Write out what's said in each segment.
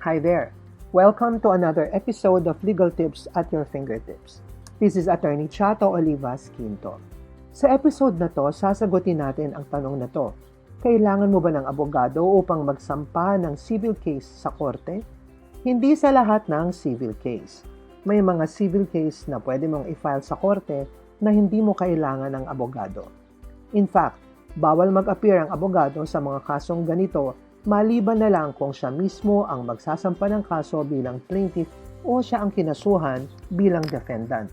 Hi there! Welcome to another episode of Legal Tips at Your Fingertips. This is Attorney Chato Olivas Quinto. Sa episode na to, sasagutin natin ang tanong na to. Kailangan mo ba ng abogado upang magsampa ng civil case sa korte? Hindi sa lahat ng civil case. May mga civil case na pwede mong i-file sa korte na hindi mo kailangan ng abogado. In fact, bawal mag-appear ang abogado sa mga kasong ganito maliban na lang kung siya mismo ang magsasampa ng kaso bilang plaintiff o siya ang kinasuhan bilang defendant.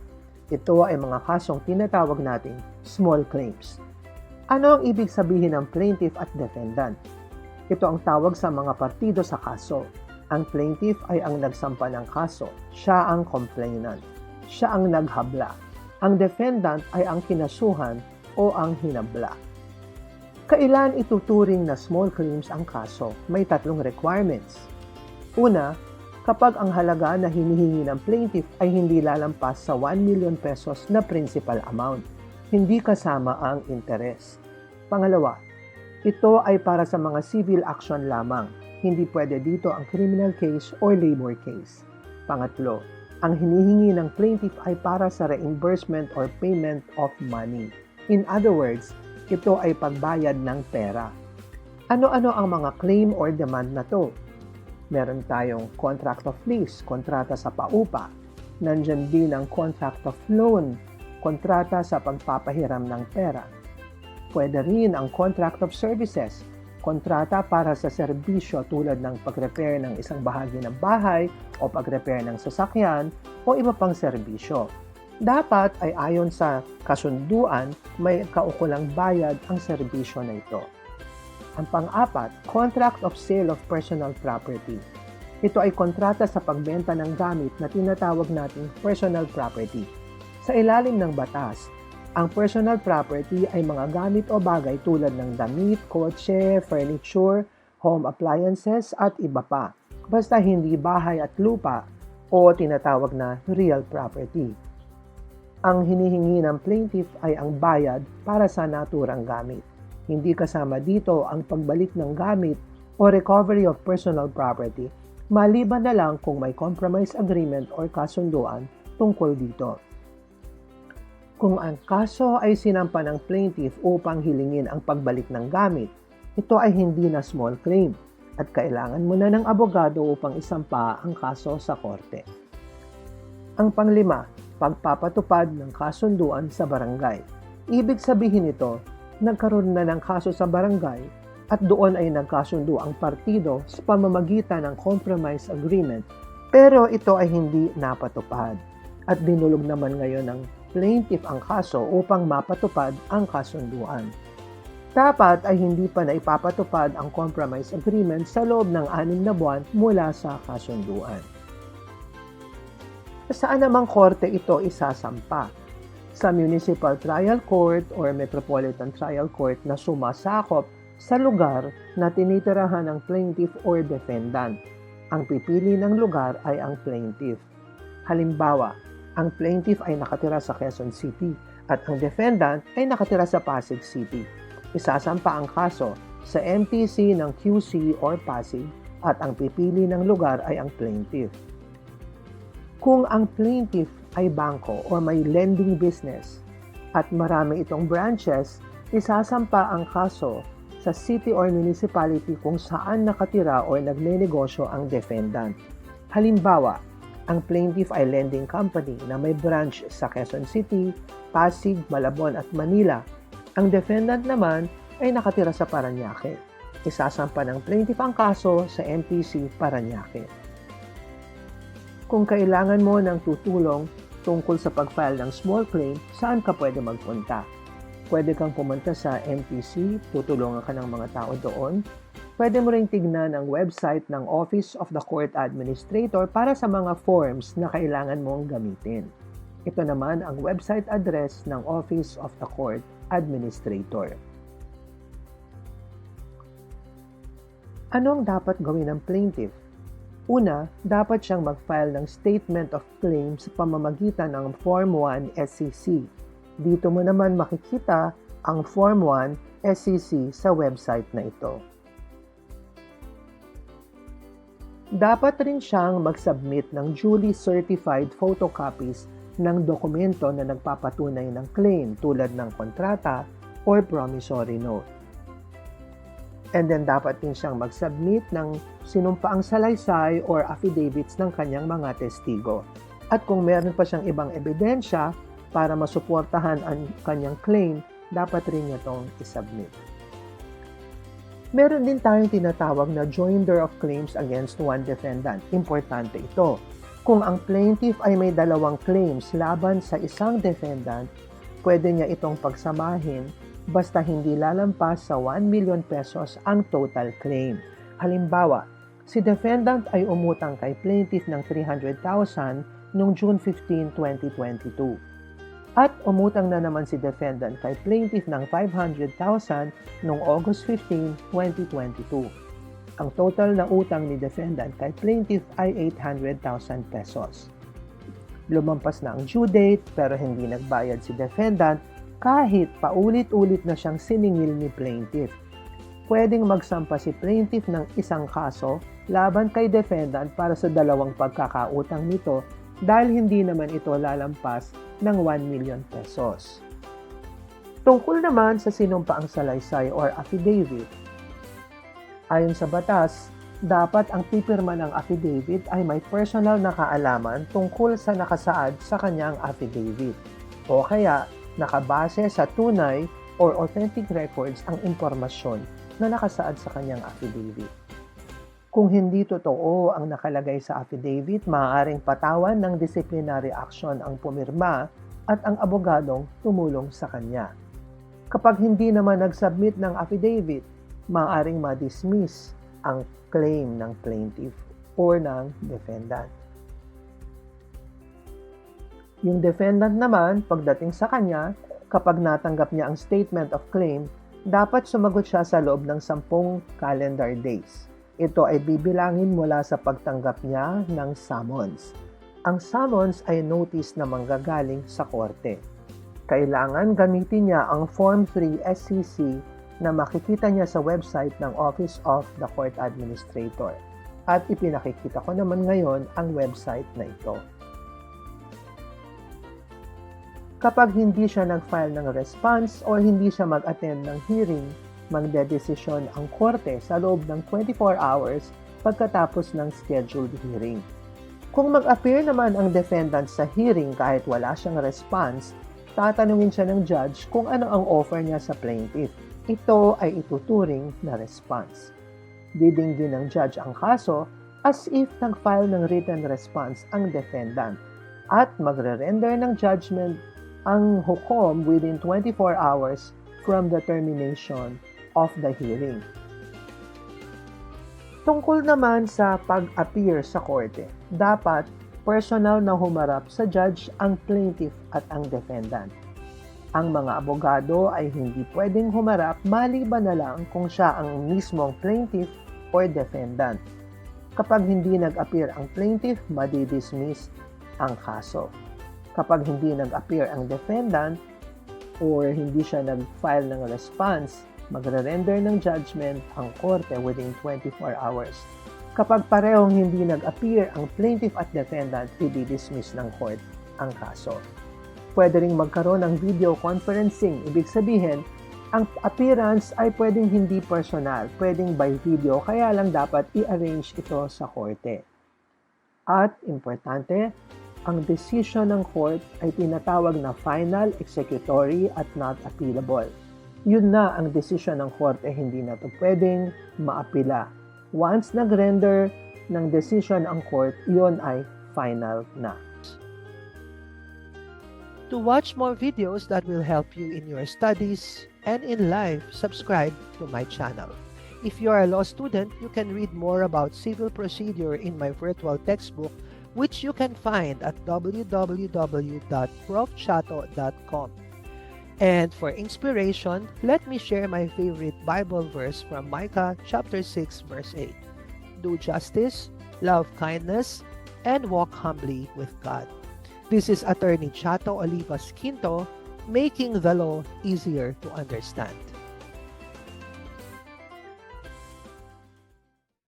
Ito ay mga kasong tinatawag nating small claims. Ano ang ibig sabihin ng plaintiff at defendant? Ito ang tawag sa mga partido sa kaso. Ang plaintiff ay ang nagsampa ng kaso. Siya ang complainant. Siya ang naghabla. Ang defendant ay ang kinasuhan o ang hinabla. Kailan ituturing na small claims ang kaso? May tatlong requirements. Una, kapag ang halaga na hinihingi ng plaintiff ay hindi lalampas sa 1 million pesos na principal amount, hindi kasama ang interest. Pangalawa, ito ay para sa mga civil action lamang, hindi pwede dito ang criminal case or labor case. Pangatlo, ang hinihingi ng plaintiff ay para sa reimbursement or payment of money. In other words, ito ay pagbayad ng pera. Ano-ano ang mga claim or demand na to? Meron tayong contract of lease, kontrata sa paupa. Nandyan din ang contract of loan, kontrata sa pagpapahiram ng pera. Pwede rin ang contract of services, kontrata para sa serbisyo tulad ng pag-repair ng isang bahagi ng bahay o pag-repair ng sasakyan o iba pang serbisyo. Dapat ay ayon sa kasunduan, may kaukulang bayad ang serbisyo na ito. Ang pang-apat, contract of sale of personal property. Ito ay kontrata sa pagbenta ng gamit na tinatawag nating personal property. Sa ilalim ng batas, ang personal property ay mga gamit o bagay tulad ng damit, kotse, furniture, home appliances at iba pa. Basta hindi bahay at lupa o tinatawag na real property. Ang hinihingi ng plaintiff ay ang bayad para sa naturang gamit. Hindi kasama dito ang pagbalik ng gamit o recovery of personal property, maliban na lang kung may compromise agreement or kasunduan tungkol dito. Kung ang kaso ay sinampa ng plaintiff upang hilingin ang pagbalik ng gamit, ito ay hindi na small claim at kailangan mo na ng abogado upang isampa ang kaso sa korte. Ang panglima, pagpapatupad ng kasunduan sa barangay. Ibig sabihin nito, nagkaroon na ng kaso sa barangay at doon ay nagkasundo ang partido sa pamamagitan ng compromise agreement, pero ito ay hindi napatupad at dinulog naman ngayon ng plaintiff ang kaso upang mapatupad ang kasunduan. Dapat ay hindi pa na ipapatupad ang compromise agreement sa loob ng 6 na buwan mula sa kasunduan. Saan namang korte ito isasampa? Sa Municipal Trial Court or Metropolitan Trial Court na sumasakop sa lugar na tinitirahan ng plaintiff or defendant. Ang pipili ng lugar ay ang plaintiff. Halimbawa, ang plaintiff ay nakatira sa Quezon City at ang defendant ay nakatira sa Pasig City. Isasampa ang kaso sa MTC ng QC or Pasig at ang pipili ng lugar ay ang plaintiff. Kung ang plaintiff ay bangko o may lending business at marami itong branches, isasampa ang kaso sa city or municipality kung saan nakatira o nagnenegosyo ang defendant. Halimbawa, ang plaintiff ay lending company na may branch sa Quezon City, Pasig, Malabon at Manila. Ang defendant naman ay nakatira sa Parañaque. Isasampa ng plaintiff ang kaso sa MTC Parañaque. Kung kailangan mo ng tutulong tungkol sa pag-file ng small claim, saan ka pwede magpunta? Pwede kang pumunta sa MTC, tutulungan ka ng mga tao doon. Pwede mo ring tignan ang website ng Office of the Court Administrator para sa mga forms na kailangan mong gamitin. Ito naman ang website address ng Office of the Court Administrator. Ano ang dapat gawin ng plaintiff? Una, dapat siyang mag-file ng Statement of Claim sa pamamagitan ng Form 1 SCC. Dito mo naman makikita ang Form 1 SCC sa website na ito. Dapat rin siyang mag-submit ng duly certified photocopies ng dokumento na nagpapatunay ng claim tulad ng kontrata or promissory note. And then dapat din siyang mag-submit ng sinumpaang salaysay or affidavits ng kanyang mga testigo. At kung meron pa siyang ibang ebidensya para masuportahan ang kanyang claim, dapat rin niya itong isubmit. Meron din tayong tinatawag na joinder of claims against one defendant. Importante ito. Kung ang plaintiff ay may dalawang claims laban sa isang defendant, pwede niya itong pagsamahin basta hindi lalampas sa 1 million pesos ang total claim. Halimbawa, si defendant ay umutang kay plaintiff ng 300,000 noong June 15, 2022. At umutang na naman si defendant kay plaintiff ng 500,000 noong August 15, 2022. Ang total na utang ni defendant kay plaintiff ay 800,000 pesos. Lumampas na ang due date pero hindi nagbayad si defendant kahit paulit-ulit na siyang siningil ni plaintiff. Pwedeng magsampa si plaintiff ng isang kaso laban kay defendant para sa dalawang pagkakautang nito dahil hindi naman ito lalampas ng 1 million pesos. Tungkol naman sa sinumpaang salaysay or affidavit, ayon sa batas, dapat ang pipirma ng affidavit ay may personal na kaalaman tungkol sa nakasaad sa kanyang affidavit o kaya nakabase sa tunay or authentic records ang impormasyon na nakasaad sa kanyang affidavit. Kung hindi totoo ang nakalagay sa affidavit, maaaring patawan ng disciplinary action ang pumirma at ang abogadong tumulong sa kanya. Kapag hindi naman nag-submit ng affidavit, maaaring ma-dismiss ang claim ng plaintiff or ng defendant. Yung defendant naman, pagdating sa kanya, kapag natanggap niya ang statement of claim, dapat sumagot siya sa loob ng 10 calendar days. Ito ay bibilangin mula sa pagtanggap niya ng summons. Ang summons ay notice na manggagaling sa korte. Kailangan gamitin niya ang Form 3 SCC na makikita niya sa website ng Office of the Court Administrator. At ipinakikita ko naman ngayon ang website na ito. Kapag hindi siya nag-file ng response o hindi siya mag-attend ng hearing, magdedesisyon ang korte sa loob ng 24 hours pagkatapos ng scheduled hearing. Kung mag-appear naman ang defendant sa hearing kahit wala siyang response, tatanungin siya ng judge kung ano ang offer niya sa plaintiff. Ito ay ituturing na response. Didinggin ng judge ang kaso as if nag-file ng written response ang defendant at magre-render ng judgment ang hukom within 24 hours from the termination of the hearing. Tungkol naman sa pag-appear sa korte, dapat personal na humarap sa judge ang plaintiff at ang defendant. Ang mga abogado ay hindi pwedeng humarap maliban na lang kung siya ang mismong plaintiff or defendant. Kapag hindi nag-appear ang plaintiff, madi-dismiss ang kaso. Kapag hindi nag-appear ang defendant or hindi siya nag-file ng response, magre-render ng judgment ang korte within 24 hours. Kapag parehong hindi nag-appear ang plaintiff at defendant, i-dismiss ng court ang kaso. Pwede ring magkaroon ng video conferencing. Ibig sabihin, ang appearance ay pwedeng hindi personal, pwedeng by video, kaya lang dapat i-arrange ito sa korte. At, importante, ang decision ng court ay tinatawag na final, executory, at not appealable. Yun na ang desisyon ng korte, hindi na ito pwedeng maapila. Once nag-render ng decision ang court, yun ay final na. To watch more videos that will help you in your studies and in life, subscribe to my channel. If you are a law student, you can read more about civil procedure in my virtual textbook, which you can find at www.profchato.com. And for inspiration, let me share my favorite Bible verse from Micah chapter 6 verse 8. Do justice, love kindness, and walk humbly with God. This is Attorney Chato Olivas Quinto, making the law easier to understand.